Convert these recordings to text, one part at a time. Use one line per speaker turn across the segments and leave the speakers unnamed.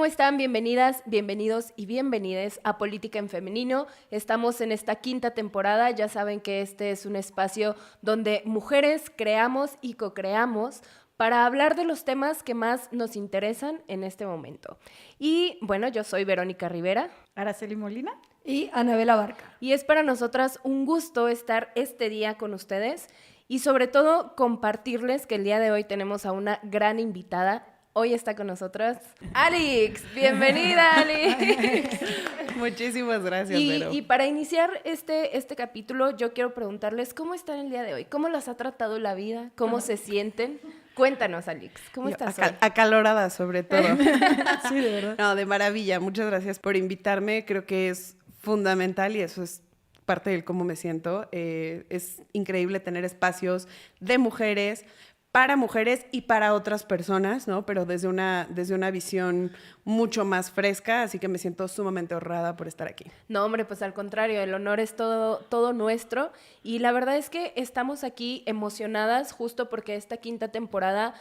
¿cómo están? Bienvenidas, bienvenidos y bienvenides a Política en Femenino. Estamos en esta 5ª temporada. Ya saben que este es un espacio donde mujeres creamos y co-creamos para hablar de los temas que más nos interesan en este momento. Y bueno, yo soy Verónica Rivera.
Araceli Molina.
Y Anabela Barca.
Y es para nosotras un gusto estar este día con ustedes y sobre todo compartirles que el día de hoy tenemos a una gran invitada. Hoy está con nosotras Alix. Bienvenida, Alix.
Muchísimas gracias, Vero.
Y para iniciar este capítulo, yo quiero preguntarles cómo están el día de hoy. ¿Cómo las ha tratado la vida? ¿Cómo se sienten? Cuéntanos, Alix. ¿Cómo estás hoy?
Acalorada, sobre todo.
Sí, de verdad.
No, de maravilla. Muchas gracias por invitarme. Creo que es fundamental y eso es parte del cómo me siento. Es increíble tener espacios de mujeres, para mujeres y para otras personas, ¿no? Pero desde una visión mucho más fresca, así que me siento sumamente honrada por estar aquí.
No, hombre, pues al contrario, el honor es todo nuestro y la verdad es que estamos aquí emocionadas justo porque esta 5ª temporada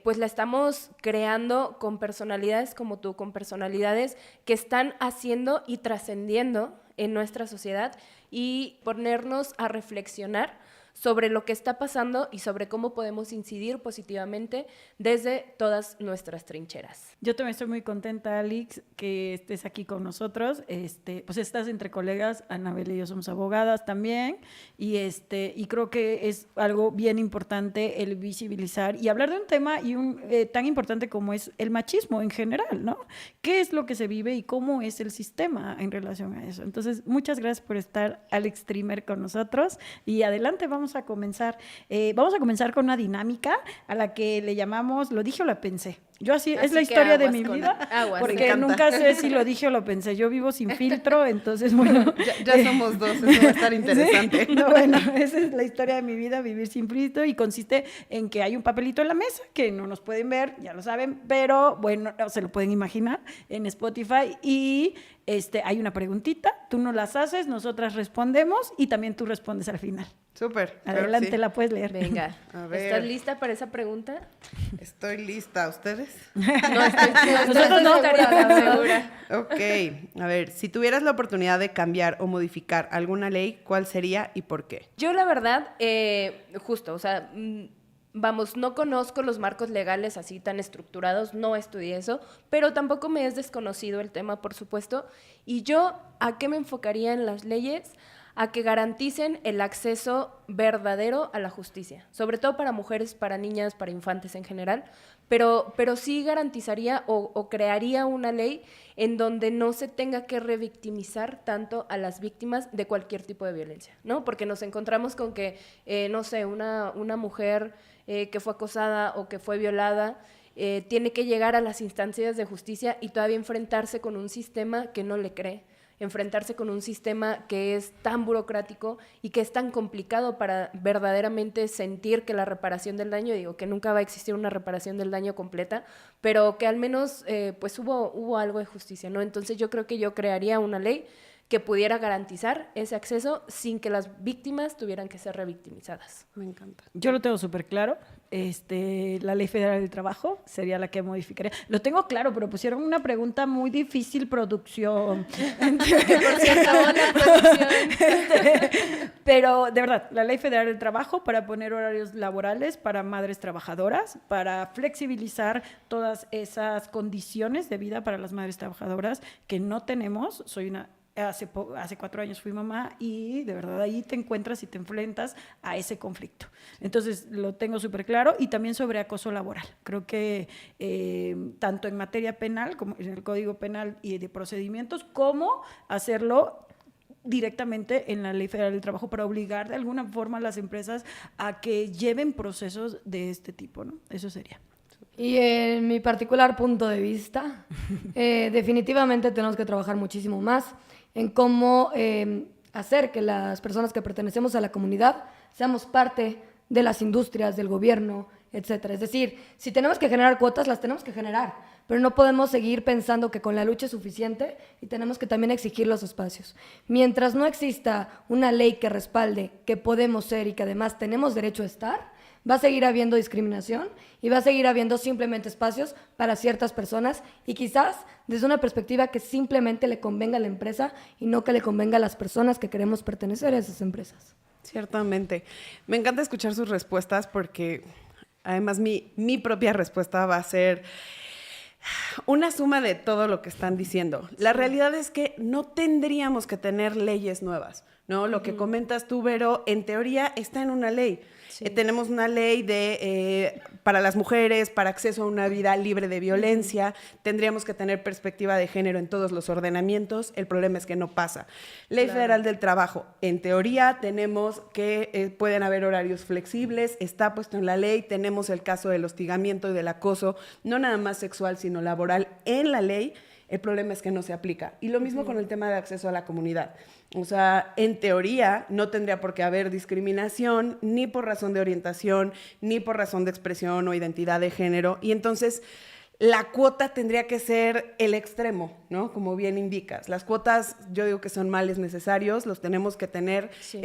pues la estamos creando con personalidades como tú, con personalidades que están haciendo y trascendiendo en nuestra sociedad y ponernos a reflexionar sobre lo que está pasando y sobre cómo podemos incidir positivamente desde todas nuestras trincheras.
Yo también estoy muy contenta, Alix, que estés aquí con nosotros. Pues estás entre colegas, Anabel y yo somos abogadas también, y creo que es algo bien importante el visibilizar y hablar de un tema tan importante como es el machismo en general, ¿no? ¿Qué es lo que se vive y cómo es el sistema en relación a eso? Entonces, muchas gracias por estar, Alex Streamer, con nosotros y adelante, vamos a comenzar con una dinámica a la que le llamamos lo dije o la pensé. Yo así es la historia de mi vida, porque nunca sé si lo dije o lo pensé. Yo vivo sin filtro, entonces bueno.
Ya somos dos, eso va a estar interesante.
¿Sí? No, bueno, esa es la historia de mi vida, vivir sin filtro, y consiste en que hay un papelito en la mesa, que no nos pueden ver, ya lo saben, pero bueno, se lo pueden imaginar en Spotify, y hay una preguntita, tú nos las haces, nosotras respondemos, y también tú respondes al final.
Súper.
Adelante,
sí.
La puedes leer.
Venga,
A ver.
¿estás lista para esa pregunta?
Estoy lista. ¿Ustedes?
No, nosotros no estaríamos segura.
Ok. A ver, si tuvieras la oportunidad de cambiar o modificar alguna ley, ¿cuál sería y por qué?
Yo la verdad, justo, o sea, vamos, no conozco los marcos legales así tan estructurados, no estudié eso, pero tampoco me es desconocido el tema, por supuesto. Y yo, ¿a qué me enfocaría en las leyes? A que garanticen el acceso verdadero a la justicia, sobre todo para mujeres, para niñas, para infantes en general, pero sí garantizaría o crearía una ley en donde no se tenga que revictimizar tanto a las víctimas de cualquier tipo de violencia, ¿no? Porque nos encontramos con que, no sé, una mujer que fue acosada o que fue violada, tiene que llegar a las instancias de justicia y todavía enfrentarse con un sistema que no le cree, enfrentarse con un sistema que es tan burocrático y que es tan complicado para verdaderamente sentir que la reparación del daño, digo que nunca va a existir una reparación del daño completa, pero que al menos pues hubo algo de justicia, ¿no? Entonces yo creo que yo crearía una ley que pudiera garantizar ese acceso sin que las víctimas tuvieran que ser revictimizadas.
Me encanta.
Yo lo tengo súper claro. La Ley Federal del Trabajo sería la que modificaría. Lo tengo claro, pero pusieron una pregunta muy difícil, producción.
Que por cierto, la producción.
Pero de verdad, la Ley Federal del Trabajo para poner horarios laborales para madres trabajadoras, para flexibilizar todas esas condiciones de vida para las madres trabajadoras que no tenemos. Hace 4 años fui mamá y de verdad ahí te encuentras y te enfrentas a ese conflicto. Entonces lo tengo súper claro, y también sobre acoso laboral. Creo que tanto en materia penal como en el Código Penal y de procedimientos, como hacerlo directamente en la Ley Federal del Trabajo para obligar de alguna forma a las empresas a que lleven procesos de este tipo, ¿no? Eso sería.
Y en mi particular punto de vista, definitivamente tenemos que trabajar muchísimo más en cómo hacer que las personas que pertenecemos a la comunidad seamos parte de las industrias, del gobierno, etcétera. Es decir, si tenemos que generar cuotas, las tenemos que generar, pero no podemos seguir pensando que con la lucha es suficiente y tenemos que también exigir los espacios. Mientras no exista una ley que respalde que podemos ser y que además tenemos derecho a estar, va a seguir habiendo discriminación y va a seguir habiendo simplemente espacios para ciertas personas y quizás desde una perspectiva que simplemente le convenga a la empresa y no que le convenga a las personas que queremos pertenecer a esas empresas.
Ciertamente. Me encanta escuchar sus respuestas porque además mi propia respuesta va a ser una suma de todo lo que están diciendo. La realidad es que no tendríamos que tener leyes nuevas, ¿no? Lo que comentas tú, Vero, en teoría está en una ley. Sí. Tenemos una ley para las mujeres, para acceso a una vida libre de violencia. Tendríamos que tener perspectiva de género en todos los ordenamientos. El problema es que no pasa. Ley Federal del Trabajo. En teoría tenemos que pueden haber horarios flexibles. Está puesto en la ley. Tenemos el caso del hostigamiento y del acoso, no nada más sexual, sino laboral en la ley. El problema es que no se aplica. Y lo mismo con el tema de acceso a la comunidad. O sea, en teoría no tendría por qué haber discriminación ni por razón de orientación, ni por razón de expresión o identidad de género. Y entonces la cuota tendría que ser el extremo, ¿no? Como bien indicas. Las cuotas, yo digo que son males necesarios, los tenemos que tener. Sí.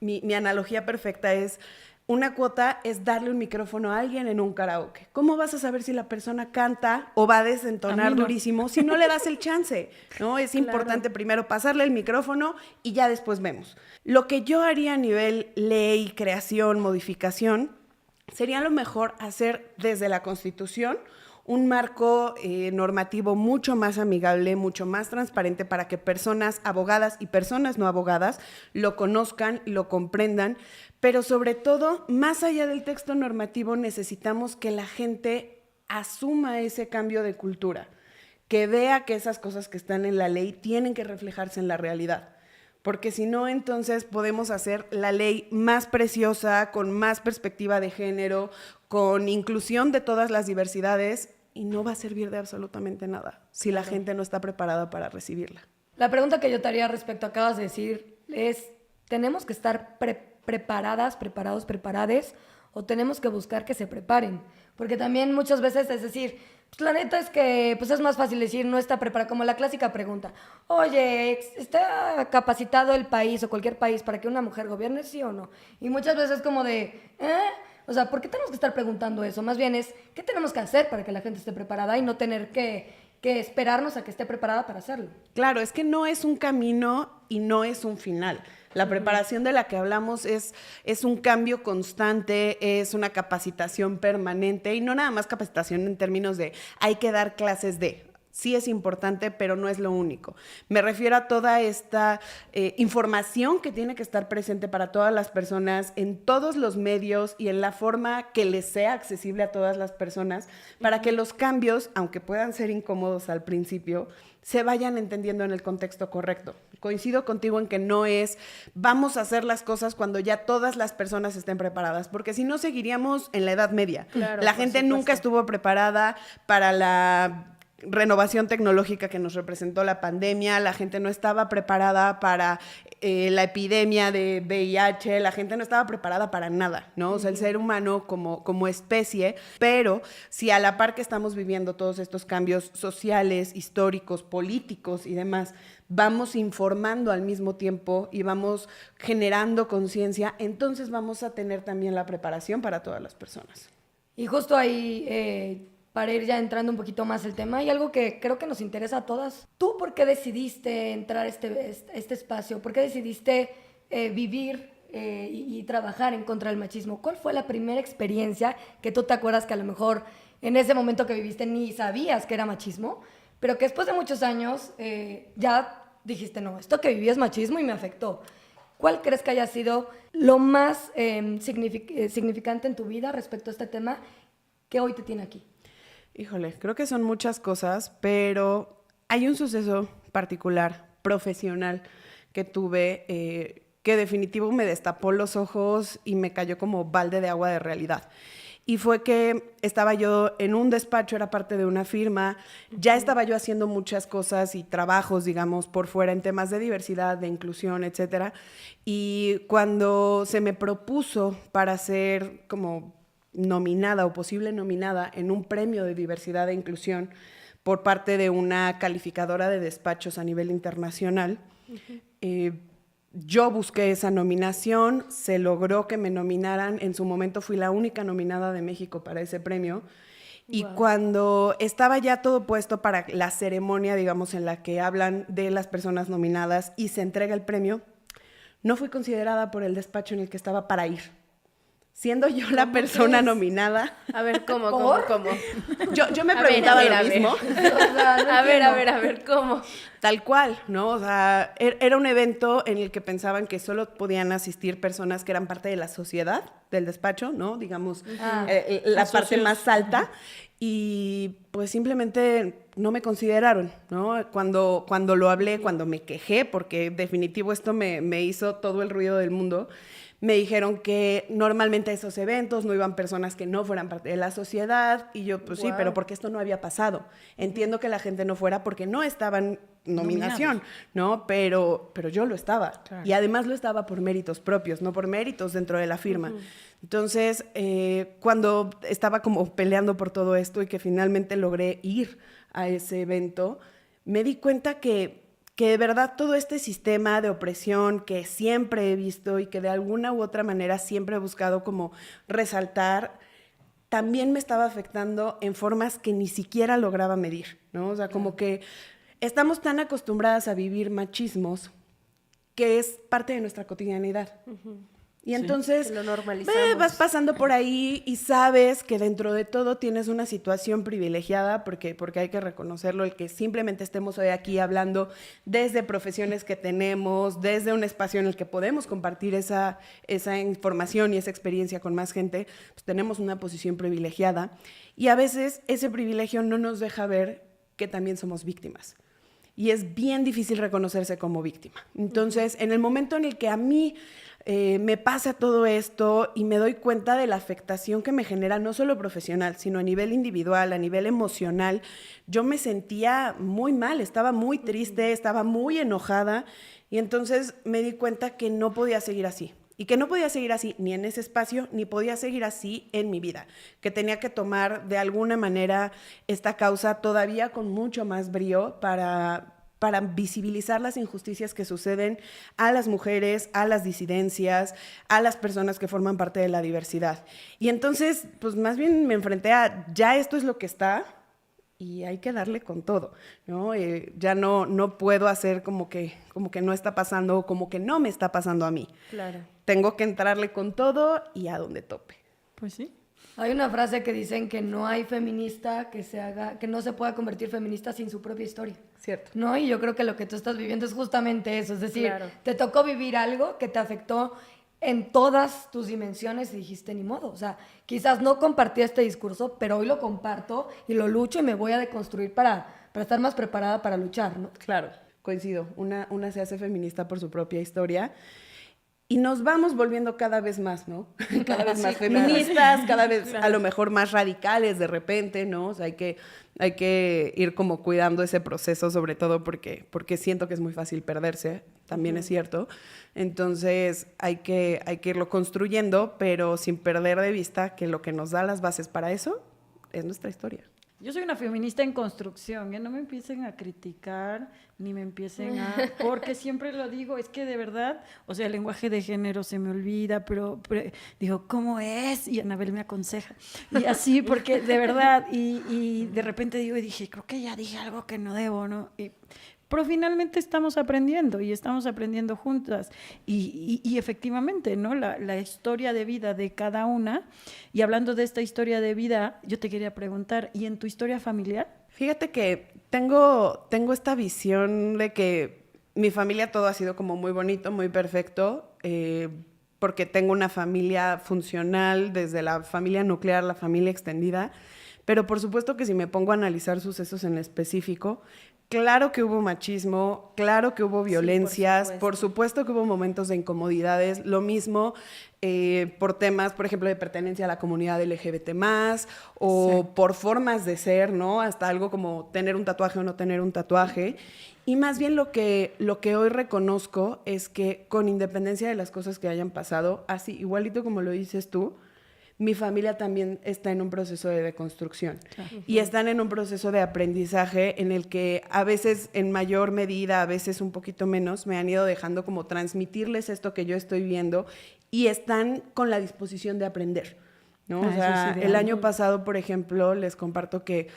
Mi analogía perfecta es... Una cuota es darle un micrófono a alguien en un karaoke. ¿Cómo vas a saber si la persona canta o va a desentonar durísimo si no le das el chance? ¿No? Es importante primero pasarle el micrófono y ya después vemos. Lo que yo haría a nivel ley, creación, modificación, sería a lo mejor hacer desde la Constitución un marco normativo mucho más amigable, mucho más transparente para que personas abogadas y personas no abogadas lo conozcan, lo comprendan, pero sobre todo, más allá del texto normativo, necesitamos que la gente asuma ese cambio de cultura, que vea que esas cosas que están en la ley tienen que reflejarse en la realidad. Porque si no, entonces podemos hacer la ley más preciosa, con más perspectiva de género, con inclusión de todas las diversidades, y no va a servir de absolutamente nada si la gente no está preparada para recibirla.
La pregunta que yo te haría respecto a lo que acabas de decir es, ¿tenemos que estar preparadas, preparados, preparades, o tenemos que buscar que se preparen? Porque también muchas veces es decir, pues la neta es que pues es más fácil decir no está preparado, como la clásica pregunta, oye, ¿está capacitado el país o cualquier país para que una mujer gobierne, sí o no? Y muchas veces como de, o sea, ¿por qué tenemos que estar preguntando eso? Más bien es, ¿qué tenemos que hacer para que la gente esté preparada y no tener que esperarnos a que esté preparada para hacerlo?
Claro, es que no es un camino y no es un final. La preparación de la que hablamos es un cambio constante, es una capacitación permanente y no nada más capacitación en términos de hay que dar clases de... Sí es importante, pero no es lo único. Me refiero a toda esta información que tiene que estar presente para todas las personas, en todos los medios y en la forma que les sea accesible a todas las personas, para que los cambios, aunque puedan ser incómodos al principio, se vayan entendiendo en el contexto correcto. Coincido contigo en que no es vamos a hacer las cosas cuando ya todas las personas estén preparadas, porque si no seguiríamos en la Edad Media. Claro, la gente nunca estuvo preparada para la renovación tecnológica que nos representó la pandemia, la gente no estaba preparada para la epidemia de VIH, la gente no estaba preparada para nada, ¿no? O sea, el ser humano como especie, pero si a la par que estamos viviendo todos estos cambios sociales, históricos, políticos y demás, vamos informando al mismo tiempo y vamos generando conciencia, entonces vamos a tener también la preparación para todas las personas.
Y justo ahí... para ir ya entrando un poquito más el tema, y algo que creo que nos interesa a todas. ¿Tú por qué decidiste entrar a este espacio? ¿Por qué decidiste vivir y trabajar en contra del machismo? ¿Cuál fue la primera experiencia que tú te acuerdas que a lo mejor en ese momento que viviste ni sabías que era machismo, pero que después de muchos años ya dijiste, no, esto que viví es machismo y me afectó? ¿Cuál crees que haya sido lo más significante en tu vida respecto a este tema que hoy te tiene aquí?
Híjole, creo que son muchas cosas, pero hay un suceso particular, profesional, que tuve, que definitivo me destapó los ojos y me cayó como balde de agua de realidad. Y fue que estaba yo en un despacho, era parte de una firma, ya estaba yo haciendo muchas cosas y trabajos, digamos, por fuera en temas de diversidad, de inclusión, etcétera. Y cuando se me propuso para ser como nominada o posible nominada en un premio de diversidad e inclusión por parte de una calificadora de despachos a nivel internacional, yo busqué esa nominación, se logró que me nominaran, en su momento fui la única nominada de México para ese premio, y cuando estaba ya todo puesto para la ceremonia, digamos, en la que hablan de las personas nominadas y se entrega el premio, no fui considerada por el despacho en el que estaba para ir. Siendo yo la persona nominada.
A ver, ¿cómo?
Yo me
A ver,
preguntaba
a ver,
lo
a ver.
mismo.
O sea, no
A
entiendo.
ver, ¿cómo?
Tal cual, ¿no? O sea, era un evento en el que pensaban que solo podían asistir personas que eran parte de la sociedad, del despacho, ¿no? Digamos, la parte más alta. Y pues simplemente no me consideraron, ¿no? Cuando lo hablé, cuando me quejé, porque definitivo esto me hizo todo el ruido del mundo, me dijeron que normalmente a esos eventos no iban personas que no fueran parte de la sociedad, y yo, pues sí, pero porque esto no había pasado. Entiendo que la gente no fuera porque no estaban nominación, ¿no? Pero yo lo estaba.
Claro.
Y además lo estaba por méritos propios, no por méritos dentro de la firma. Entonces, cuando estaba como peleando por todo esto y que finalmente logré ir a ese evento, me di cuenta que de verdad todo este sistema de opresión que siempre he visto y que de alguna u otra manera siempre he buscado como resaltar, también me estaba afectando en formas que ni siquiera lograba medir, ¿no? O sea, como que estamos tan acostumbradas a vivir machismos que es parte de nuestra cotidianidad. Y entonces
Que lo normalizamos.
vas pasando por ahí y sabes que dentro de todo tienes una situación privilegiada, porque hay que reconocerlo, el que simplemente estemos hoy aquí hablando desde profesiones que tenemos, desde un espacio en el que podemos compartir esa información y esa experiencia con más gente, pues tenemos una posición privilegiada. Y a veces ese privilegio no nos deja ver que también somos víctimas. Y es bien difícil reconocerse como víctima. Entonces, en el momento en el que a mí me pasa todo esto y me doy cuenta de la afectación que me genera, no solo profesional, sino a nivel individual, a nivel emocional, yo me sentía muy mal, estaba muy triste, estaba muy enojada, y entonces me di cuenta que no podía seguir así. Y que no podía seguir así ni en ese espacio, ni podía seguir así en mi vida. Que tenía que tomar de alguna manera esta causa todavía con mucho más brío para visibilizar las injusticias que suceden a las mujeres, a las disidencias, a las personas que forman parte de la diversidad. Y entonces, pues más bien me enfrenté a, ya esto es lo que está, y hay que darle con todo, ¿no? Ya no puedo hacer como que no está pasando, o como que no me está pasando a mí.
Claro.
Tengo que entrarle con todo y a donde tope.
Pues sí.
Hay una frase que dicen que no hay feminista que no se pueda convertir feminista sin su propia historia.
Cierto.
¿No? Y yo creo que lo que tú estás viviendo es justamente eso. Es decir,
Claro.
te tocó vivir algo que te afectó en todas tus dimensiones y dijiste, ni modo. O sea, quizás no compartí este discurso, pero hoy lo comparto y lo lucho y me voy a deconstruir para estar más preparada para luchar, ¿no?
Claro, coincido. Una se hace feminista por su propia historia. Y nos vamos volviendo cada vez más, ¿no? Cada vez más feministas, cada vez a lo mejor más radicales de repente, ¿no? O sea, hay que ir como cuidando ese proceso, sobre todo porque siento que es muy fácil perderse, también es cierto. Entonces hay que irlo construyendo, pero sin perder de vista que lo que nos da las bases para eso es nuestra historia.
Yo soy una feminista en construcción, ¿eh? No me empiecen a criticar, ni me empiecen a... Porque siempre lo digo, es que de verdad, o sea, el lenguaje de género se me olvida, pero digo, ¿cómo es? Y Anabel me aconseja. Y así, porque de verdad, y de repente digo, y dije, creo que ya dije algo que no debo, ¿no? Pero finalmente estamos aprendiendo y estamos aprendiendo juntas y efectivamente, ¿no? La historia de vida de cada una. Y hablando de esta historia de vida, yo te quería preguntar, ¿y en tu historia familiar?
Fíjate que tengo esta visión de que mi familia todo ha sido como muy bonito, muy perfecto, porque tengo una familia funcional, desde la familia nuclear, la familia extendida, pero por supuesto que si me pongo a analizar sucesos en específico, claro que hubo machismo, claro que hubo violencias, por supuesto que hubo momentos de incomodidades, lo mismo por temas, por ejemplo, de pertenencia a la comunidad LGBT+, o por formas de ser, ¿no? Hasta algo como tener un tatuaje o no tener un tatuaje. Y más bien lo que hoy reconozco es que con independencia de las cosas que hayan pasado, así igualito como lo dices tú, mi familia también está en un proceso de deconstrucción y están en un proceso de aprendizaje en el que a veces en mayor medida, a veces un poquito menos, me han ido dejando como transmitirles esto que yo estoy viendo y están con la disposición de aprender, ¿no? O sea, el año pasado, por ejemplo, les comparto que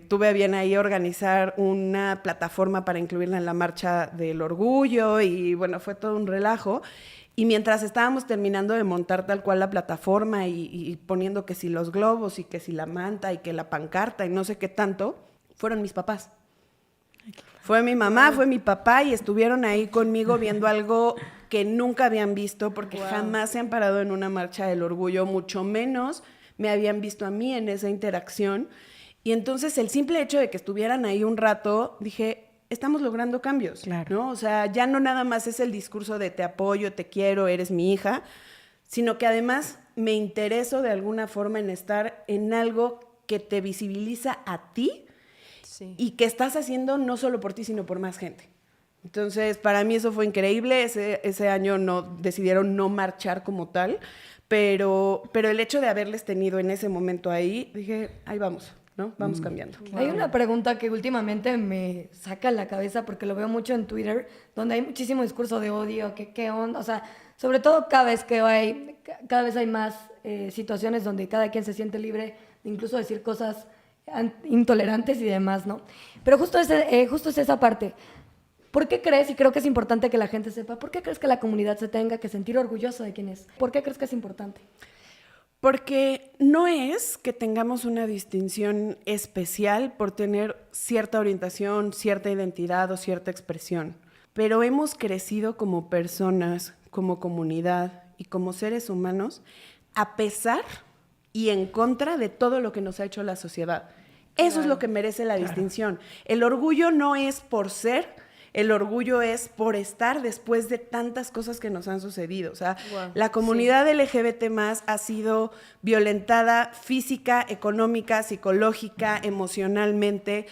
tuve a bien ahí organizar una plataforma para incluirla en la Marcha del Orgullo y bueno, fue todo un relajo. Y mientras estábamos terminando de montar tal cual la plataforma y poniendo que si los globos y que si la manta y que la pancarta y no sé qué tanto, fueron mis papás. Fue mi mamá, fue mi papá y estuvieron ahí conmigo viendo algo que nunca habían visto porque jamás se han parado en una Marcha del Orgullo, mucho menos me habían visto a mí en esa interacción. Y entonces el simple hecho de que estuvieran ahí un rato, dije, estamos logrando cambios, ¿no? O sea, ya no nada más es el discurso de te apoyo, te quiero, eres mi hija, sino que además me intereso de alguna forma en estar en algo que te visibiliza a ti y que estás haciendo no solo por ti, sino por más gente. Entonces, para mí eso fue increíble. Ese año decidieron no marchar como tal, pero el hecho de haberles tenido en ese momento ahí, dije, ahí vamos, ¿no? Vamos cambiando.
Hay una pregunta que últimamente me saca la cabeza porque lo veo mucho en Twitter, donde hay muchísimo discurso de odio, que qué onda, o sea, sobre todo cada vez hay más situaciones donde cada quien se siente libre de incluso decir cosas intolerantes y demás, ¿no? Pero justo es esa parte. ¿Por qué crees, y creo que es importante que la gente sepa, por qué crees que la comunidad se tenga que sentir orgullosa de quién es? ¿Por qué crees que es importante?
Porque no es que tengamos una distinción especial por tener cierta orientación, cierta identidad o cierta expresión, pero hemos crecido como personas, como comunidad y como seres humanos a pesar y en contra de todo lo que nos ha hecho la sociedad. Eso es lo que merece la distinción. El orgullo no es por ser, el orgullo es por estar después de tantas cosas que nos han sucedido. O sea, la comunidad LGBT+ ha sido violentada física, económica, psicológica, emocionalmente.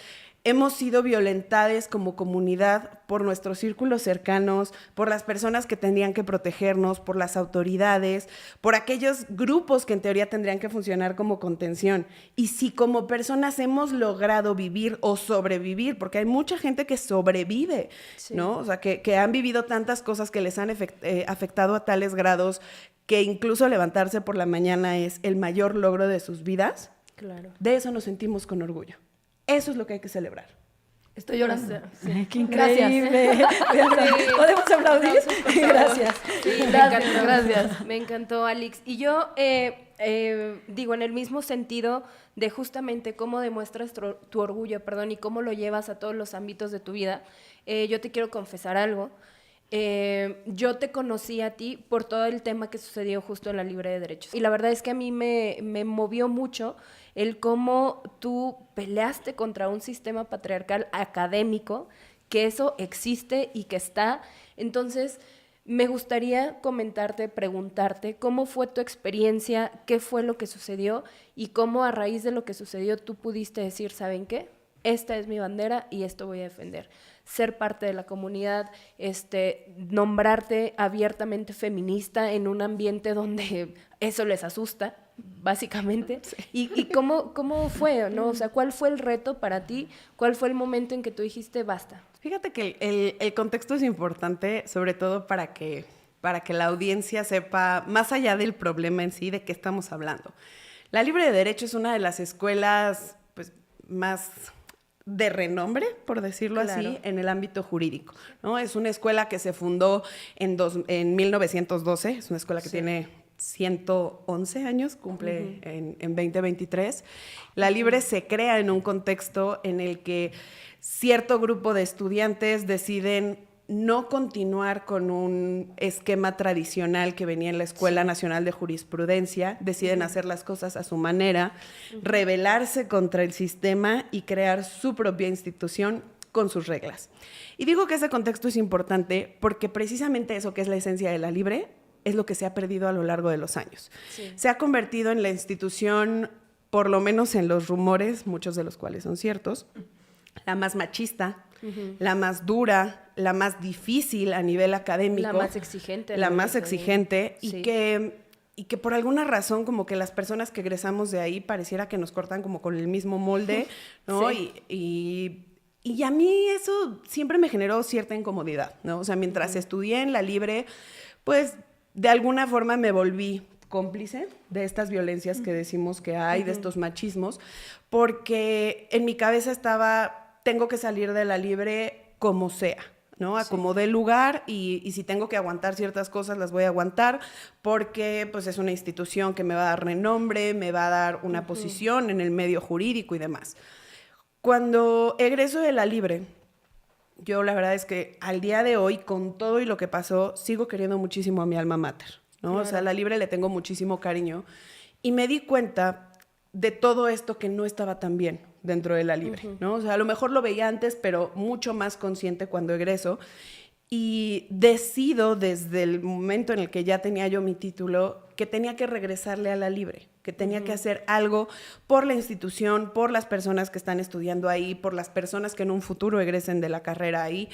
Hemos sido violentadas como comunidad por nuestros círculos cercanos, por las personas que tendrían que protegernos, por las autoridades, por aquellos grupos que en teoría tendrían que funcionar como contención. Y si como personas hemos logrado vivir o sobrevivir, porque hay mucha gente que sobrevive, ¿no? O sea, que han vivido tantas cosas que les han afectado a tales grados que incluso levantarse por la mañana es el mayor logro de sus vidas.
Claro.
De eso nos sentimos con orgullo. Eso es lo que hay que celebrar.
Estoy llorando.
Sí. ¡Qué increíble! ¿Podemos aplaudir? Gracias.
Sí, gracias. Me encantó, Alix. Y yo digo, en el mismo sentido de justamente cómo demuestras tu orgullo, y cómo lo llevas a todos los ámbitos de tu vida, yo te quiero confesar algo. Yo te conocí a ti por todo el tema que sucedió justo en la Libre de Derechos. Y la verdad es que a mí me movió mucho el cómo tú peleaste contra un sistema patriarcal académico, que eso existe y que está. Entonces, me gustaría preguntarte cómo fue tu experiencia, qué fue lo que sucedió y cómo a raíz de lo que sucedió tú pudiste decir, ¿saben qué? Esta es mi bandera y esto voy a defender. Ser parte de la comunidad, nombrarte abiertamente feminista en un ambiente donde eso les asusta, básicamente. Sí. ¿Y cómo fue, no? O sea, ¿cuál fue el reto para ti? ¿Cuál fue el momento en que tú dijiste basta?
Fíjate que el contexto es importante, sobre todo para que la audiencia sepa, más allá del problema en sí, de qué estamos hablando. La Libre de Derecho es una de las escuelas pues, más de renombre, por decirlo así, en el ámbito jurídico, ¿no? Es una escuela que se fundó en 1912, es una escuela que tiene 111 años, cumple en 2023. La Libre se crea en un contexto en el que cierto grupo de estudiantes deciden no continuar con un esquema tradicional que venía en la Escuela Nacional de Jurisprudencia, deciden hacer las cosas a su manera, rebelarse contra el sistema y crear su propia institución con sus reglas. Y digo que ese contexto es importante porque precisamente eso que es la esencia de la Libre es lo que se ha perdido a lo largo de los años. Sí. Se ha convertido en la institución, por lo menos en los rumores, muchos de los cuales son ciertos, la más machista, la más dura, la más difícil a nivel académico.
La más exigente.
La más exigente y que y que por alguna razón como que las personas que egresamos de ahí pareciera que nos cortan como con el mismo molde, ¿no?
Sí.
Y a mí eso siempre me generó cierta incomodidad, ¿no? O sea, mientras estudié en la Libre, pues de alguna forma me volví cómplice de estas violencias que decimos que hay, de estos machismos, porque en mi cabeza estaba, tengo que salir de la Libre como sea, ¿no? A como dé lugar y si tengo que aguantar ciertas cosas, las voy a aguantar porque pues es una institución que me va a dar renombre, me va a dar una posición en el medio jurídico y demás. Cuando egreso de la Libre, yo la verdad es que al día de hoy, con todo y lo que pasó, sigo queriendo muchísimo a mi alma mater, ¿no? Claro. O sea, a la Libre le tengo muchísimo cariño y me di cuenta de todo esto que no estaba tan bien dentro de la Libre, ¿no? O sea, a lo mejor lo veía antes, pero mucho más consciente cuando egreso. Y decido desde el momento en el que ya tenía yo mi título que tenía que regresarle a la Libre, que tenía que hacer algo por la institución, por las personas que están estudiando ahí, por las personas que en un futuro egresen de la carrera ahí.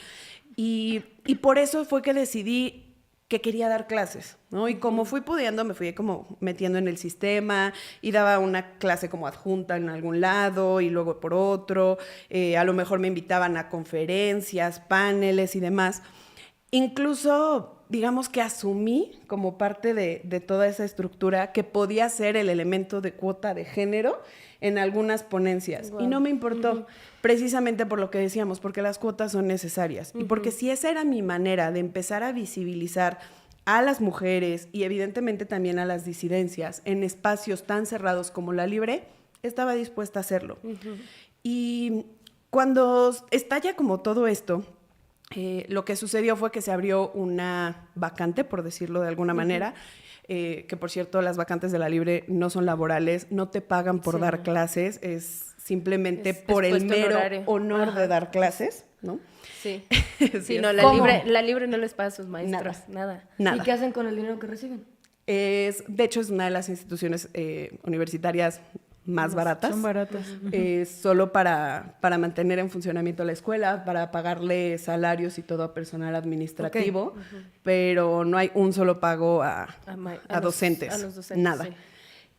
Y por eso fue que decidí que quería dar clases, ¿no? Y como fui pudiendo, me fui como metiendo en el sistema y daba una clase como adjunta en algún lado y luego por otro. A lo mejor me invitaban a conferencias, paneles y demás. Incluso, digamos que asumí como parte de toda esa estructura que podía ser el elemento de cuota de género en algunas ponencias. Wow. Y no me importó, precisamente por lo que decíamos, porque las cuotas son necesarias. Y porque si esa era mi manera de empezar a visibilizar a las mujeres y evidentemente también a las disidencias en espacios tan cerrados como la Libre, estaba dispuesta a hacerlo. Y cuando estalla como todo esto, lo que sucedió fue que se abrió una vacante, por decirlo de alguna manera, que por cierto las vacantes de la Libre no son laborales, no te pagan por dar clases, es simplemente por el mero honor de dar clases, ¿no?
Sí, sí, no, la Libre no les paga a sus maestros, nada.
¿Y qué hacen con el dinero que reciben?
De hecho, es una de las instituciones universitarias más baratas.
Son baratas.
Solo para mantener en funcionamiento la escuela, para pagarle salarios y todo a personal administrativo, pero no hay un solo pago a docentes,
a los docentes,
nada.
Sí.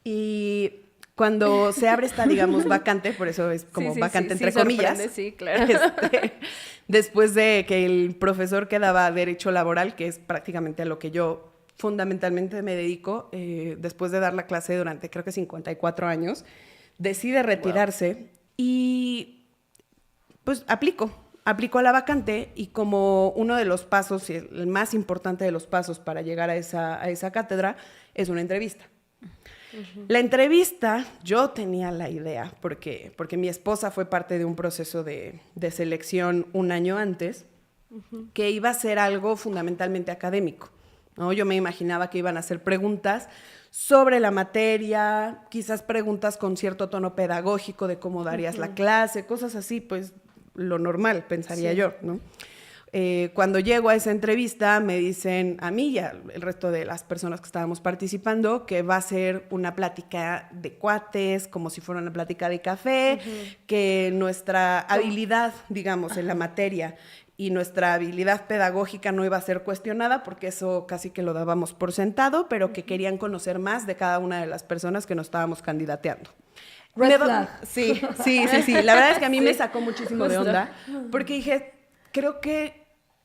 Y cuando se abre esta, digamos, vacante, por eso es como vacante entre comillas.
Sí, claro.
Después de que el profesor que daba derecho laboral, que es prácticamente a lo que yo fundamentalmente me dedico, después de dar la clase durante creo que 54 años, decide retirarse y pues aplico a la vacante y como uno de los pasos, el más importante de los pasos para llegar a esa cátedra es una entrevista. La entrevista, yo tenía la idea, porque mi esposa fue parte de un proceso de selección un año antes, que iba a ser algo fundamentalmente académico, ¿no? Yo me imaginaba que iban a hacer preguntas sobre la materia, quizás preguntas con cierto tono pedagógico de cómo darías la clase, cosas así, pues lo normal, pensaría yo, ¿no? Cuando llego a esa entrevista me dicen a mí y al resto de las personas que estábamos participando que va a ser una plática de cuates, como si fuera una plática de café, que nuestra habilidad, digamos, en la materia y nuestra habilidad pedagógica no iba a ser cuestionada porque eso casi que lo dábamos por sentado, pero que querían conocer más de cada una de las personas que nos estábamos candidateando.
Red flag.
Sí. La verdad es que a mí me sacó muchísimo de onda porque dije, creo que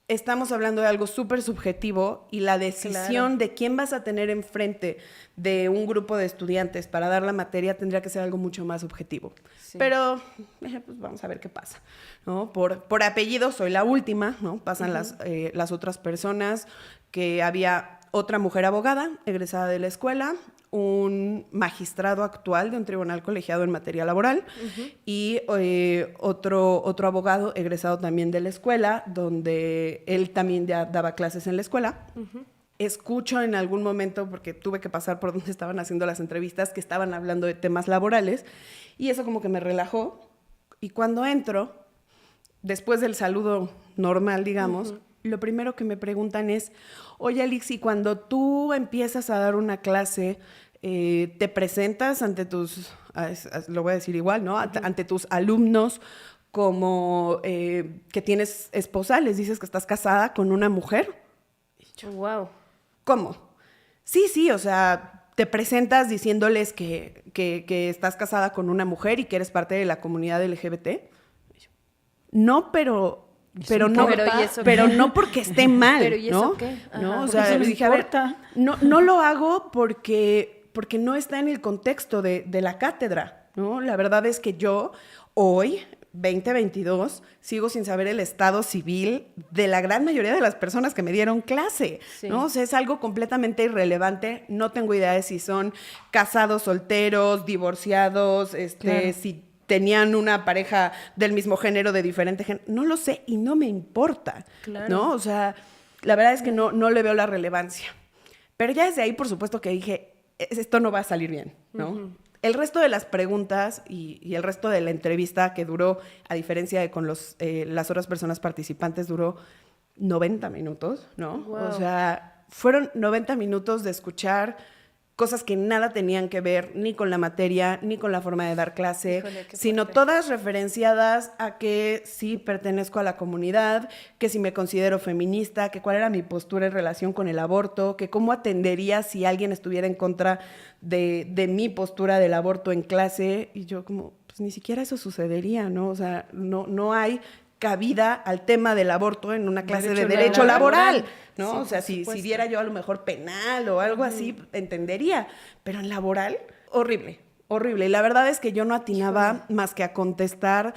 estamos hablando de algo súper subjetivo y la decisión de quién vas a tener enfrente de un grupo de estudiantes para dar la materia tendría que ser algo mucho más objetivo. Sí. Pero pues vamos a ver qué pasa, ¿no? Por apellido soy la última, ¿no? Pasan las otras personas, que había otra mujer abogada egresada de la escuela, un magistrado actual de un tribunal colegiado en materia laboral y otro abogado egresado también de la escuela, donde él también ya daba clases en la escuela. Escucho en algún momento, porque tuve que pasar por donde estaban haciendo las entrevistas, que estaban hablando de temas laborales, y eso como que me relajó. Y cuando entro, después del saludo normal, digamos, lo primero que me preguntan es, oye, Alix, y cuando tú empiezas a dar una clase, te presentas ante tus, lo voy a decir igual, ¿no? Ante tus alumnos como que tienes esposa, les dices que estás casada con una mujer.
Wow.
¿Cómo? Sí, o sea, te presentas diciéndoles que estás casada con una mujer y que eres parte de la comunidad LGBT. No, pero no,
¿y eso
pero
qué?
no porque esté mal,
¿Pero y eso
¿no?
qué? Ajá.
¿No? O
Porque
sea,
eso no
dije, a ver,
importa.
no lo hago porque no está en el contexto de la cátedra, ¿no? La verdad es que yo hoy, 2022, sigo sin saber el estado civil de la gran mayoría de las personas que me dieron clase,
Sí.
¿no? O sea, es algo completamente irrelevante. No tengo idea de si son casados, solteros, divorciados,
Claro.
si tenían una pareja del mismo género, de diferente género. No lo sé y no me importa,
Claro.
¿no? O sea, la verdad es que no le veo la relevancia. Pero ya desde ahí, por supuesto que dije, esto no va a salir bien, ¿no? El resto de las preguntas y el resto de la entrevista que duró, a diferencia de con las otras personas participantes, duró 90 minutos, ¿no?
Wow.
O sea, fueron 90 minutos de escuchar cosas que nada tenían que ver ni con la materia, ni con la forma de dar clase,
Híjole, qué
sino
fuerte.
todas referenciadas a que sí pertenezco a la comunidad, que si me considero feminista, que cuál era mi postura en relación con el aborto, que cómo atendería si alguien estuviera en contra de mi postura del aborto en clase. Y yo como, pues ni siquiera eso sucedería, ¿no? O sea, no hay cabida al tema del aborto en una clase de derecho laboral, ¿no?
Sí,
o sea,
por
si
supuesto.
viera yo a lo mejor penal o algo así, entendería, pero en laboral, horrible, horrible. Y la verdad es que yo no atinaba más que a contestar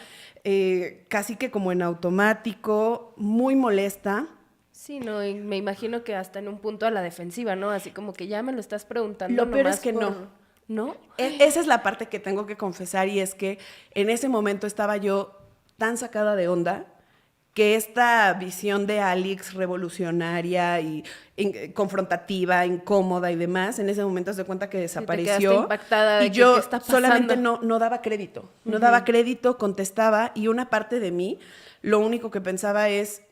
casi que como en automático, muy molesta.
Sí, no, y me imagino que hasta en un punto a la defensiva, ¿no? Así como que ya me lo estás preguntando.
Lo peor
nomás
es que
por-
no.
¿No?
Esa es la parte que tengo que confesar y es que en ese momento estaba yo tan sacada de onda que esta visión de Alex revolucionaria y confrontativa, incómoda y demás, en ese momento se cuenta que
te
desapareció.
quedaste impactada de
y
que,
yo
¿qué está
solamente
pasando?
no daba crédito. No daba crédito, contestaba y una parte de mí lo único que pensaba es,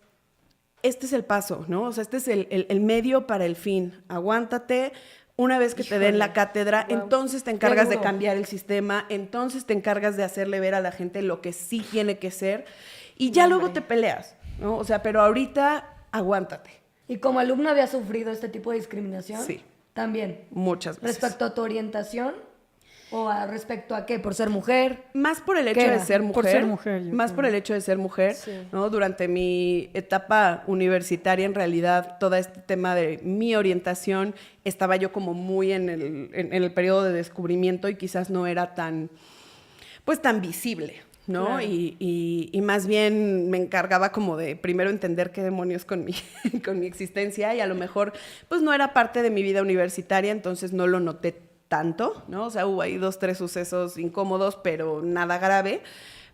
este es el paso, ¿no? O sea, este es el medio para el fin. Aguántate. Una vez que te den la cátedra,
Wow.
entonces te encargas de
duro.
cambiar el sistema, entonces te encargas de hacerle ver a la gente lo que sí tiene que ser y ya luego te peleas, ¿no? O sea, pero ahorita aguántate.
¿Y como alumna había sufrido este tipo de discriminación?
Sí.
También.
Muchas veces.
¿Respecto a tu orientación? ¿O respecto a qué? ¿Por ser mujer?
Más por el
¿Qué
hecho de
era?
ser mujer.
Por ser mujer, yo
Más
creo.
por el hecho de ser mujer.
Sí.
¿No? Durante mi etapa universitaria, en realidad, todo este tema de mi orientación, estaba yo como muy en el periodo de descubrimiento y quizás no era tan visible, ¿no?
Claro.
Y más bien me encargaba como de primero entender qué demonios con mi existencia y a lo mejor pues no era parte de mi vida universitaria, entonces no lo noté tanto, ¿no? O sea, hubo ahí 2, 3 sucesos incómodos, pero nada grave,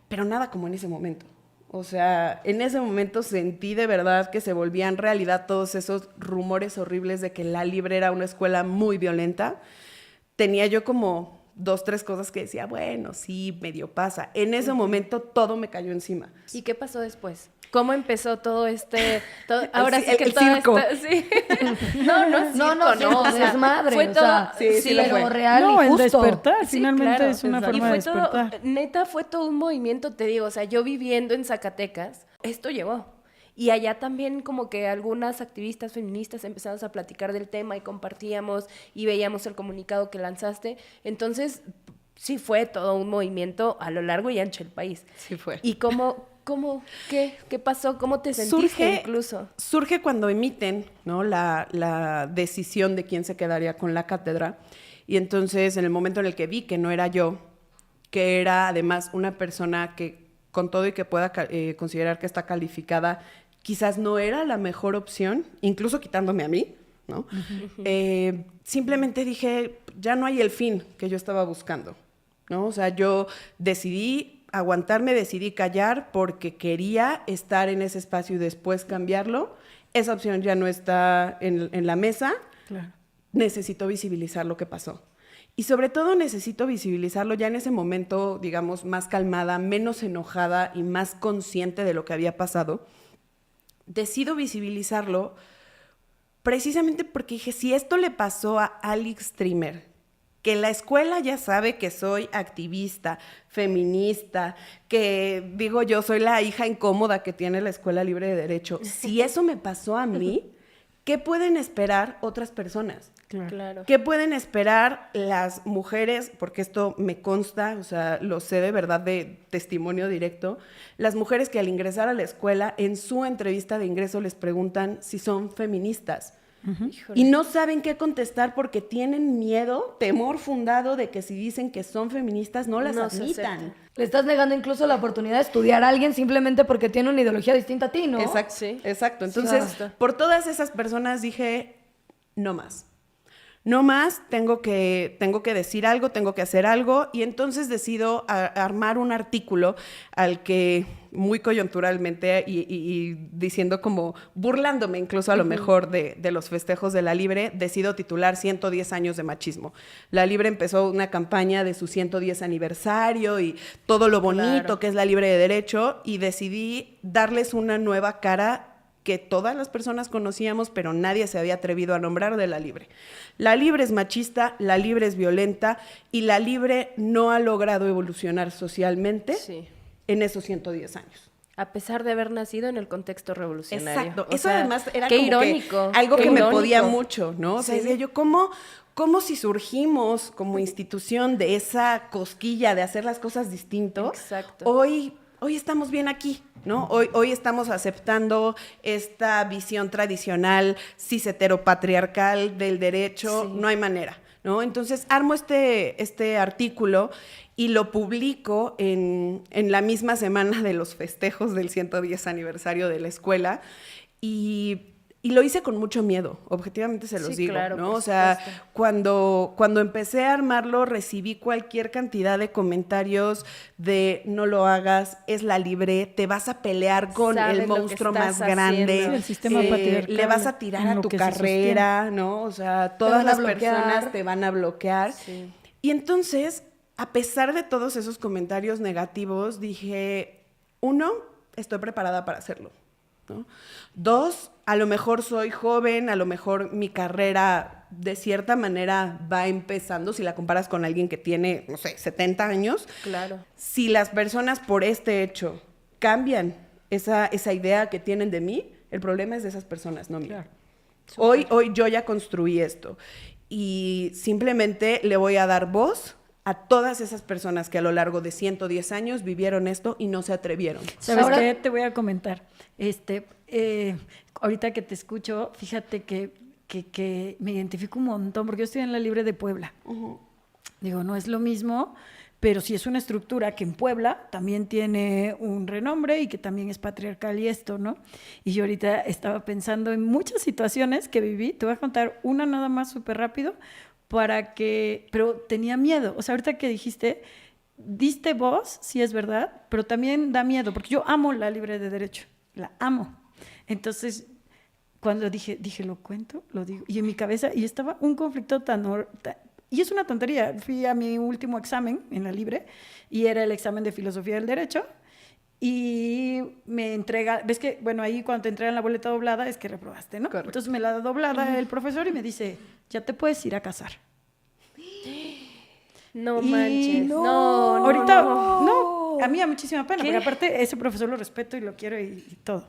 pero nada como en ese momento. O sea, en ese momento sentí de verdad que se volvían realidad todos esos rumores horribles de que La Libre era una escuela muy violenta. Tenía yo como 2, 3 cosas que decía, bueno, sí, medio pasa. En ese momento todo me cayó encima.
¿Y qué pasó después? ¿Cómo empezó todo este... ahora sí
el
que todo
circo.
sí. No, no, circo,
no,
o sea,
desmadre,
fue
o
todo...
sea,
sí lo
pero
fue.
real
No,
y
el
justo.
despertar,
Sí,
finalmente
claro,
es una
exacto.
forma de
y fue todo,
despertar.
neta, fue todo un movimiento, te digo, o sea, yo viviendo en Zacatecas, esto llegó. Y allá también como que algunas activistas feministas empezamos a platicar del tema y compartíamos y veíamos el comunicado que lanzaste. Entonces, sí fue todo un movimiento a lo largo y ancho del país.
Sí fue.
¿Y qué pasó? ¿Cómo te sentiste incluso?
Surge cuando emiten, ¿no? la decisión de quién se quedaría con la cátedra. Y entonces, en el momento en el que vi que no era yo, que era además una persona que, con todo y que pueda considerar que está calificada, quizás no era la mejor opción, incluso quitándome a mí, ¿no? Simplemente dije, ya no hay el fin que yo estaba buscando, ¿no? O sea, yo decidí aguantarme, decidí callar porque quería estar en ese espacio y después cambiarlo. Esa opción ya no está en la mesa.
Claro.
Necesito visibilizar lo que pasó. Y sobre todo necesito visibilizarlo ya en ese momento, digamos, más calmada, menos enojada y más consciente de lo que había pasado. Decido visibilizarlo precisamente porque dije, si esto le pasó a Alex Trimmer, que la escuela ya sabe que soy activista, feminista, que digo yo, soy la hija incómoda que tiene la Escuela Libre de Derecho. Si eso me pasó a mí, ¿qué pueden esperar otras personas?
Claro.
¿Qué pueden esperar las mujeres? Porque esto me consta, o sea, lo sé de verdad de testimonio directo. Las mujeres que al ingresar a la escuela, en su entrevista de ingreso les preguntan si son feministas.
Híjole.
Y no saben qué contestar porque tienen miedo, temor fundado de que si dicen que son feministas no las
No se
admitan.
aceptan.
Le estás negando incluso la oportunidad de estudiar a alguien simplemente porque tiene una ideología distinta a ti, ¿no?
Exacto,
Sí.
exacto. Entonces,
Exacto.
por todas esas personas dije, no más. No más, tengo que decir algo, tengo que hacer algo, y entonces decido armar un artículo al que muy coyunturalmente y diciendo como, burlándome incluso a lo mejor de los festejos de La Libre, decido titular 110 años de machismo. La Libre empezó una campaña de su 110 aniversario y todo lo bonito
Claro.
que es La Libre de Derecho, y decidí darles una nueva cara que todas las personas conocíamos, pero nadie se había atrevido a nombrar de La Libre. La Libre es machista, La Libre es violenta, y La Libre no ha logrado evolucionar socialmente
Sí.
en esos 110 años.
A pesar de haber nacido en el contexto revolucionario.
Exacto.
O
Eso
sea,
además era
qué
como
irónico.
que algo
qué
que me
irónico.
podía mucho, ¿no? O sea,
Sí.
decía yo, ¿cómo si surgimos como institución de esa cosquilla de hacer las cosas distinto?
Exacto.
Hoy estamos bien aquí, ¿no? Hoy estamos aceptando esta visión tradicional, cis heteropatriarcal del derecho,
Sí.
no hay manera, ¿no? Entonces armo este artículo y lo publico en la misma semana de los festejos del 110 aniversario de la escuela, y lo hice con mucho miedo, objetivamente se los
Sí,
digo,
claro,
¿no?
por
O sea,
supuesto.
cuando empecé a armarlo, recibí cualquier cantidad de comentarios de no lo hagas, es La Libre, te vas a pelear con
Sabes
el
lo que
monstruo
estás
más grande,
haciendo.
Sí, el sistema patriarcal
le vas a tirar
en
a
lo
tu
que se
carrera, ¿no? O sea, todas
van a
las
bloquear.
personas te van a bloquear.
Sí.
Y entonces, a pesar de todos esos comentarios negativos, dije, 1, estoy preparada para hacerlo, ¿no? 2, a lo mejor soy joven, a lo mejor mi carrera de cierta manera va empezando, si la comparas con alguien que tiene, no sé, 70 años.
Claro.
Si las personas por este hecho cambian esa idea que tienen de mí, el problema es de esas personas, no mío.
Claro.
Hoy yo ya construí esto, y simplemente le voy a dar voz a todas esas personas que a lo largo de 110 años vivieron esto y no se atrevieron.
¿Sabes
Ahora-
qué? Te voy a comentar. Ahorita que te escucho, fíjate que me identifico un montón, porque yo estoy en La Libre de Puebla. Digo, no es lo mismo, pero sí es una estructura que en Puebla también tiene un renombre y que también es patriarcal y esto, ¿no? Y yo ahorita estaba pensando en muchas situaciones que viví. Te voy a contar una nada más súper rápido pero tenía miedo. O sea, ahorita que dijiste, diste voz, sí es verdad, pero también da miedo, porque yo amo La Libre de Derecho, la amo. Entonces, cuando dije, lo cuento, lo digo, y en mi cabeza, y estaba un conflicto y es una tontería. Fui a mi último examen en La Libre, y era el examen de Filosofía del Derecho, y me entrega, ves que, bueno, ahí cuando te entregan la boleta doblada es que reprobaste, ¿no?
Correcto.
Entonces me la da doblada el profesor y me dice, ya te puedes ir a casar.
No
Y
manches.
no,
No, no,
ahorita,
no.
no, a mí da muchísima pena,
¿Qué?
porque aparte ese profesor lo respeto y lo quiero y todo.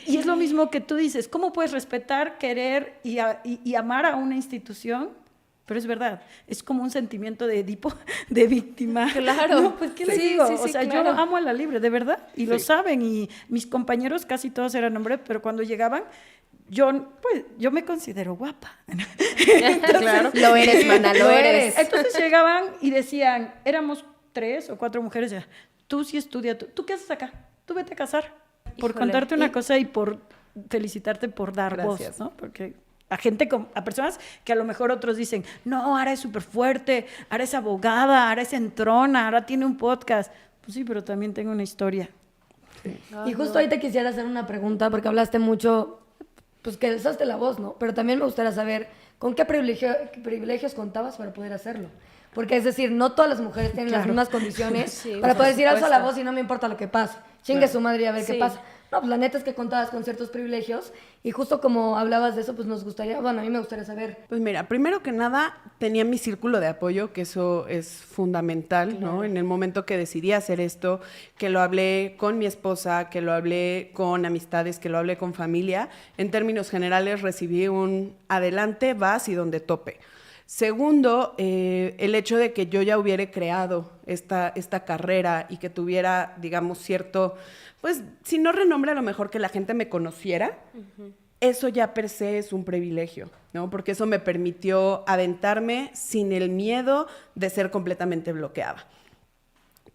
Y es lo mismo que tú dices, ¿cómo puedes respetar, querer y amar a una institución? Pero es verdad, es como un sentimiento de Edipo, de víctima.
Claro.
No, pues, ¿qué les
Sí,
digo?
sí,
O
sí,
sea,
claro.
yo amo a La Libre, de verdad, y lo
Sí.
saben, y mis compañeros casi todos eran hombres, pero cuando llegaban, yo me considero guapa.
Claro. Lo eres, mana, lo eres.
Entonces llegaban y decían, éramos 3 o 4 mujeres, ya, tú sí estudia, ¿tú qué haces acá? Tú vete a casar. Por
Híjole.
contarte una cosa y por felicitarte por dar
Gracias.
voz, ¿no? Porque a personas que a lo mejor otros dicen, no, ahora es súper fuerte, ahora es abogada, ahora es entrona, ahora tiene un podcast. Pues sí, pero también tengo una historia.
Y justo ahí te quisiera hacer una pregunta, porque hablaste mucho, pues que alzaste la voz, ¿no? Pero también me gustaría saber, ¿con qué privilegios contabas para poder hacerlo? Porque es decir, no todas las mujeres tienen las
Claro.
mismas condiciones
Sí,
para
por
poder decir alzo la
supuesto.
voz y no me importa lo que pase. Chingue su madre y a ver qué
Sí.
pasa. No, pues la neta es que contabas con ciertos privilegios y justo como hablabas de eso, pues nos gustaría, bueno, a mí me gustaría saber.
Pues mira, primero que nada, tenía mi círculo de apoyo, que eso es fundamental, ¿no? En el momento que decidí hacer esto, que lo hablé con mi esposa, que lo hablé con amistades, que lo hablé con familia, en términos generales recibí un adelante, vas y donde tope. Segundo, el hecho de que yo ya hubiera creado esta carrera y que tuviera, digamos, cierto, pues, si no renombre, a lo mejor que la gente me conociera, eso ya per se es un privilegio, ¿no? Porque eso me permitió aventarme sin el miedo de ser completamente bloqueada.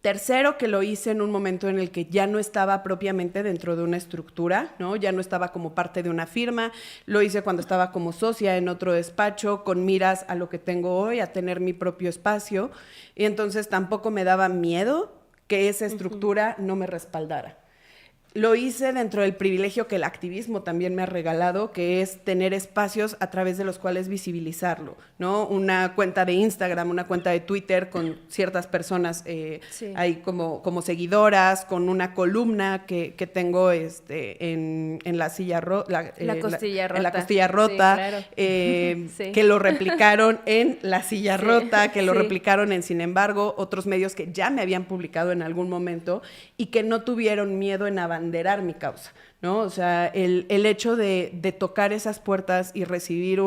Tercero, que lo hice en un momento en el que ya no estaba propiamente dentro de una estructura, ¿no? Ya no estaba como parte de una firma. Lo hice cuando estaba como socia en otro despacho, con miras a lo que tengo hoy, a tener mi propio espacio. Y entonces tampoco me daba miedo que esa estructura no me respaldara. Lo hice dentro del privilegio que el activismo también me ha regalado, que es tener espacios a través de los cuales visibilizarlo, ¿no? Una cuenta de Instagram, una cuenta de Twitter con ciertas personas ahí como seguidoras, con una columna que tengo en la silla rota.
La costilla rota.
En la costilla rota,
sí, claro.
que lo replicaron en La Silla Rota, que lo
sí.
replicaron en Sin embargo, otros medios que ya me habían publicado en algún momento y que no tuvieron miedo en abandonar mi causa, ¿no? O sea, el hecho de tocar esas puertas y recibir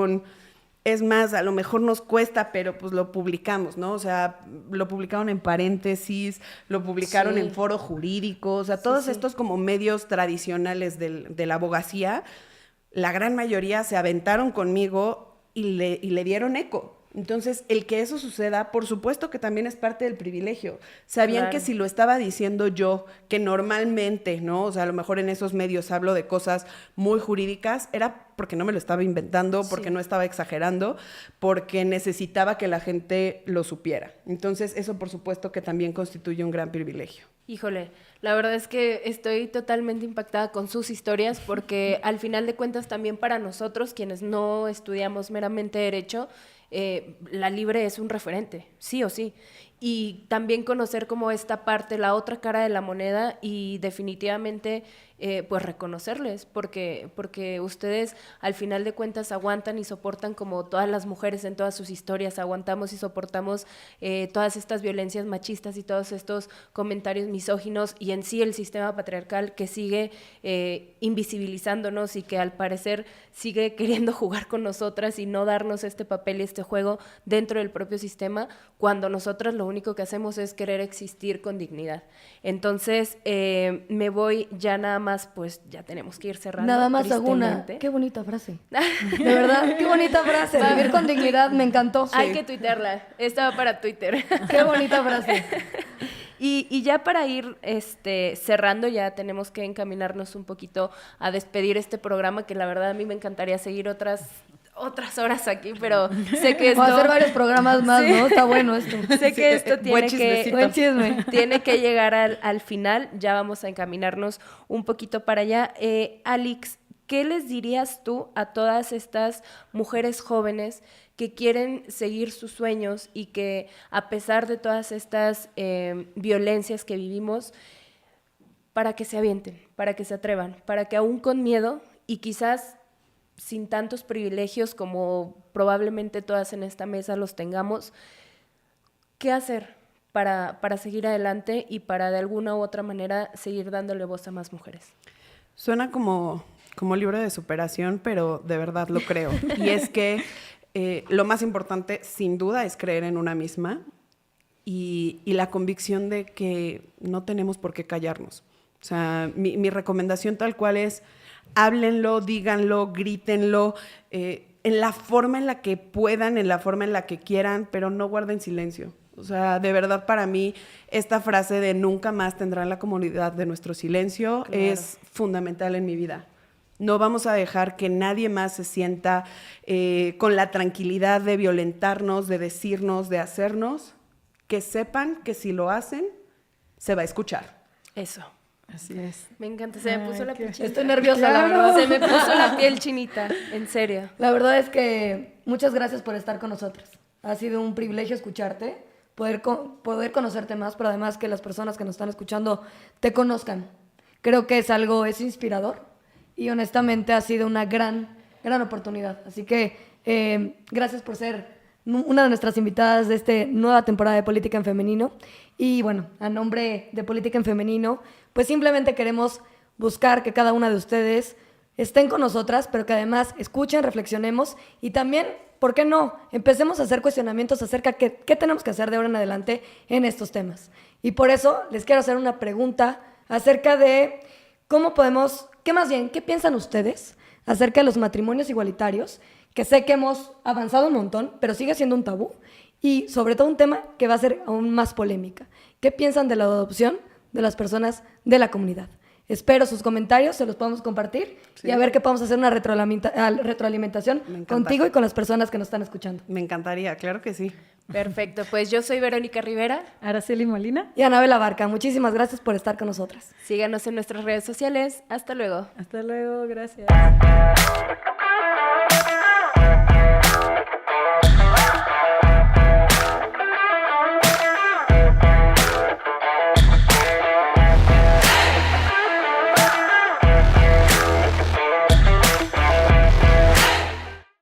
es más, a lo mejor nos cuesta, pero pues lo publicamos, ¿no? O sea, lo publicaron en Paréntesis, lo publicaron en Foro Jurídico, o sea, todos estos como medios tradicionales de la abogacía, la gran mayoría se aventaron conmigo y le dieron eco. Entonces, el que eso suceda, por supuesto que también es parte del privilegio. Sabían que si lo estaba diciendo yo, que normalmente, ¿no? O sea, a lo mejor en esos medios hablo de cosas muy jurídicas, era porque no me lo estaba inventando, porque no estaba exagerando, porque necesitaba que la gente lo supiera. Entonces, eso por supuesto que también constituye un gran privilegio.
Híjole, la verdad es que estoy totalmente impactada con sus historias porque al final de cuentas también para nosotros, quienes no estudiamos meramente derecho, la Libre es un referente, sí o sí. Y también conocer como esta parte, la otra cara de la moneda y definitivamente pues reconocerles porque ustedes al final de cuentas aguantan y soportan como todas las mujeres en todas sus historias, aguantamos y soportamos todas estas violencias machistas y todos estos comentarios misóginos y en sí el sistema patriarcal que sigue invisibilizándonos y que al parecer sigue queriendo jugar con nosotras y no darnos este papel y este juego dentro del propio sistema, cuando nosotras lo único que hacemos es querer existir con dignidad. Entonces, me voy ya nada más, pues ya tenemos que ir cerrando.
Nada más hago una. Qué bonita frase. De verdad, qué bonita frase. Vivir con dignidad, me encantó.
Hay que tuitearla. Esta va para Twitter.
Qué bonita frase.
Y ya para ir cerrando, ya tenemos que encaminarnos un poquito a despedir este programa, que la verdad a mí me encantaría seguir otras horas aquí, pero sé que esto...
Vamos a hacer varios programas más, ¿no? Está bueno esto.
Sé que esto
Buen chisme.
tiene que llegar al final. Ya vamos a encaminarnos un poquito para allá. Alix, ¿qué les dirías tú a todas estas mujeres jóvenes que quieren seguir sus sueños y que a pesar de todas estas violencias que vivimos, para que se avienten, para que se atrevan, para que aún con miedo y quizás sin tantos privilegios como probablemente todas en esta mesa los tengamos, ¿qué hacer para seguir adelante y para de alguna u otra manera seguir dándole voz a más mujeres?
Suena como libro de superación, pero de verdad lo creo. Y es que lo más importante, sin duda, es creer en una misma y la convicción de que no tenemos por qué callarnos. O sea, mi recomendación tal cual es: háblenlo, díganlo, grítenlo, en la forma en la que puedan, en la forma en la que quieran, pero no guarden silencio. O sea, de verdad para mí esta frase de nunca más tendrán la comunidad de nuestro silencio es fundamental en mi vida. No vamos a dejar que nadie más se sienta con la tranquilidad de violentarnos, de decirnos, de hacernos, que sepan que si lo hacen, se va a escuchar.
Eso.
Así es.
Me encanta, se me puso la piel chinita.
Estoy nerviosa, la verdad.
Se me puso la piel chinita, en serio.
La verdad es que muchas gracias por estar con nosotros. Ha sido un privilegio escucharte, poder conocerte más, pero además que las personas que nos están escuchando te conozcan. Creo que es inspirador y honestamente ha sido una gran oportunidad. Así que gracias por ser una de nuestras invitadas de esta nueva temporada de Política en Femenino. Y bueno, a nombre de Política en Femenino, pues simplemente queremos buscar que cada una de ustedes estén con nosotras, pero que además escuchen, reflexionemos y también, ¿por qué no? Empecemos a hacer cuestionamientos acerca de qué tenemos que hacer de ahora en adelante en estos temas. Y por eso les quiero hacer una pregunta acerca de qué piensan ustedes acerca de los matrimonios igualitarios, que sé que hemos avanzado un montón, pero sigue siendo un tabú, y sobre todo un tema que va a ser aún más polémica. ¿Qué piensan de la adopción de las personas de la comunidad? Espero sus comentarios, se los podamos compartir y a ver qué podemos hacer una retroalimentación contigo y con las personas que nos están escuchando.
Me encantaría, claro que sí.
Perfecto, pues yo soy Verónica Rivera.
Araceli Molina.
Y Anabela Barca, muchísimas gracias por estar con nosotras.
Síganos en nuestras redes sociales. Hasta luego.
Hasta luego, gracias.